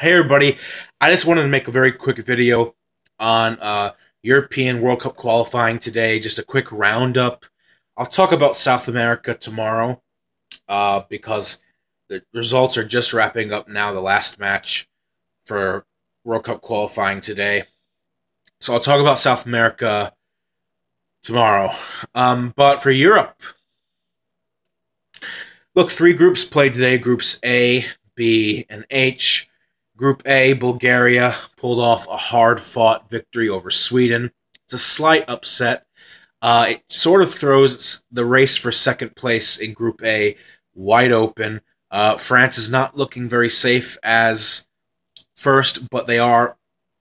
Hey everybody, I just wanted to make a very quick video on European World Cup qualifying today, just a quick roundup. I'll talk about South America tomorrow because the results are just wrapping up now, the last match for World Cup qualifying today. So I'll talk about South America tomorrow. But for Europe, look, three groups played today, groups A, B, and H. Group A, Bulgaria pulled off a hard-fought victory over Sweden. It's a slight upset. It sort of throws the race for second place in Group A wide open. France is not looking very safe as first, but they are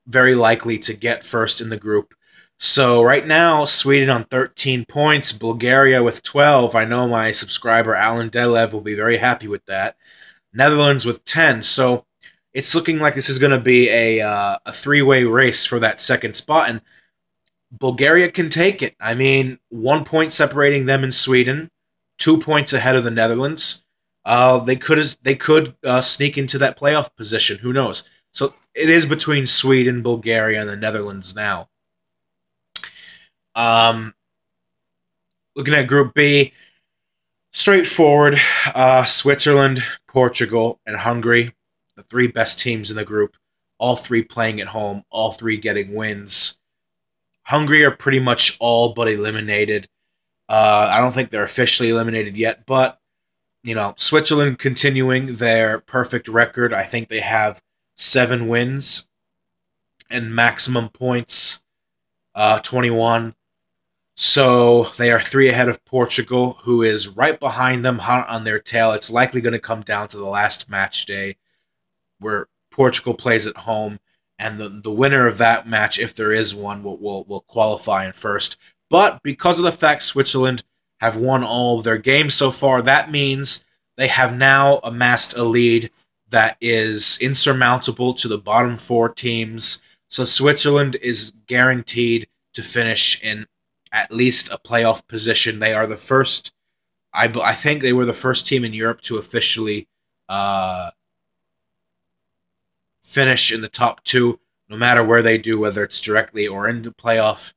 very likely to get first in the group. So right now, Sweden on 13 points, Bulgaria with 12. I know my subscriber Alan Delev will be very happy with that. Netherlands with 10. So it's looking like this is going to be a three-way race for that second spot, and Bulgaria can take it. I mean, 1 point separating them and Sweden, 2 points ahead of the Netherlands. They could sneak into that playoff position. Who knows? So it is between Sweden, Bulgaria, and the Netherlands now. Looking at Group B, straightforward. Switzerland, Portugal, and Hungary. The three best teams in the group, all three playing at home, all three getting wins. Hungary are pretty much all but eliminated. I don't think they're officially eliminated yet, but, you know, Switzerland continuing their perfect record. I think they have 7 wins and maximum points, 21. So they are 3 ahead of Portugal, who is right behind them, hot on their tail. It's likely going to come down to the last match day, where Portugal plays at home, and the winner of that match, if there is one, will qualify in first. But because of the fact Switzerland have won all of their games so far, that means they have now amassed a lead that is insurmountable to the bottom 4 teams. So Switzerland is guaranteed to finish in at least a playoff position. They are the first, I think they were the first team in Europe to officially finish in the top 2, no matter where they do, whether it's directly or into playoff.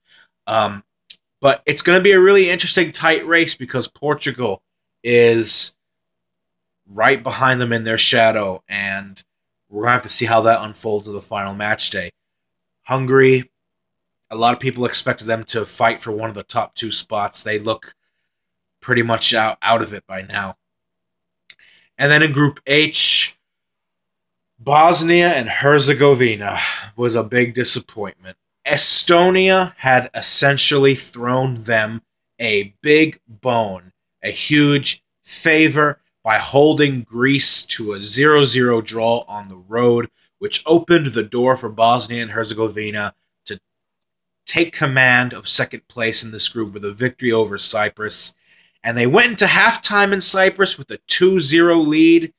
But it's going to be a really interesting, tight race because Portugal is right behind them in their shadow, and we're going to have to see how that unfolds in the final match day. Hungary, a lot of people expected them to fight for one of the top 2 spots. They look pretty much out of it by now. And then in Group H, Bosnia and Herzegovina was a big disappointment. Estonia had essentially thrown them a big bone, a huge favor, by holding Greece to a 0-0 draw on the road, which opened the door for Bosnia and Herzegovina to take command of second place in this group with a victory over Cyprus. And they went into halftime in Cyprus with a 2-0 lead,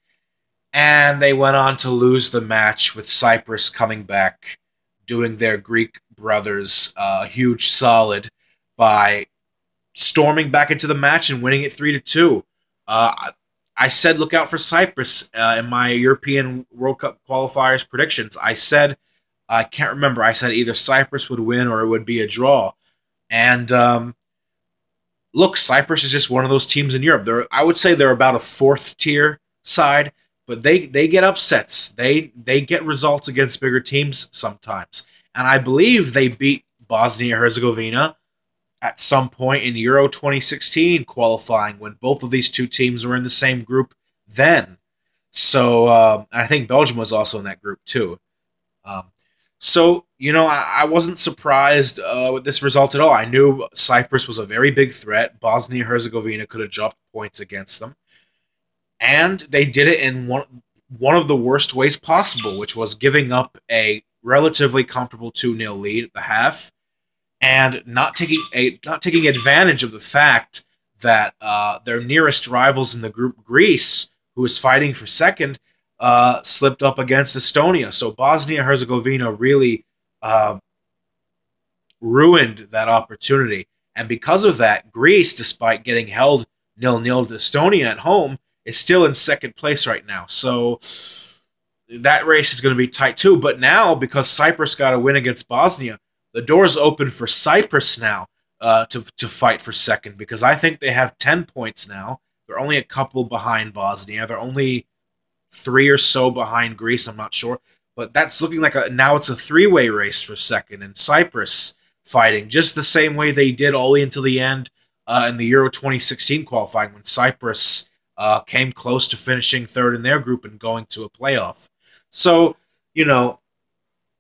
and they went on to lose the match, with Cyprus coming back, doing their Greek brothers a huge solid by storming back into the match and winning it 3-2. I said look out for Cyprus in my European World Cup qualifiers predictions. I said, I can't remember, I said either Cyprus would win or it would be a draw. And look, Cyprus is just one of those teams in Europe. I would say they're about a 4th tier side, but they get upsets. They get results against bigger teams sometimes. And I believe they beat Bosnia-Herzegovina at some point in Euro 2016 qualifying, when both of these 2 teams were in the same group then. So I think Belgium was also in that group too. So, you know, I wasn't surprised with this result at all. I knew Cyprus was a very big threat. Bosnia-Herzegovina could have dropped points against them. And they did it in one of the worst ways possible, which was giving up a relatively comfortable 2-0 lead at the half, and not taking advantage of the fact that their nearest rivals in the group, Greece, who is fighting for second, slipped up against Estonia. So Bosnia-Herzegovina really ruined that opportunity. And because of that, Greece, despite getting held 0-0 to Estonia at home, is still in second place right now. So that race is going to be tight too. But now, because Cyprus got a win against Bosnia, the door's open for Cyprus now to fight for second, because I think they have 10 points now. They're only a couple behind Bosnia. They're only 3 or so behind Greece. I'm not sure. But that's looking like now it's a three-way race for second, and Cyprus fighting just the same way they did all the way until the end in the Euro 2016 qualifying, when Cyprus came close to finishing third in their group and going to a playoff. So,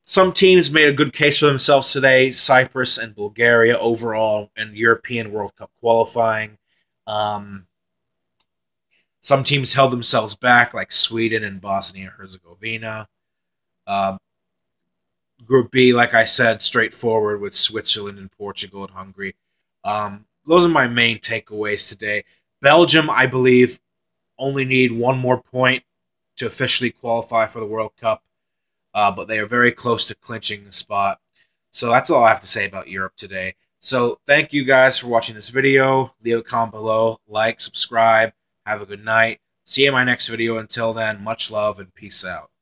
some teams made a good case for themselves today. Cyprus and Bulgaria overall in European World Cup qualifying. Some teams held themselves back, like Sweden and Bosnia-Herzegovina. Group B, like I said, straightforward with Switzerland and Portugal and Hungary. Those are my main takeaways today. Belgium, I believe, only need one more point to officially qualify for the World Cup, but they are very close to clinching the spot. So that's all I have to say about Europe today. So thank you guys for watching this video. Leave a comment below, like, subscribe. Have a good night. See you in my next video. Until then, much love and peace out.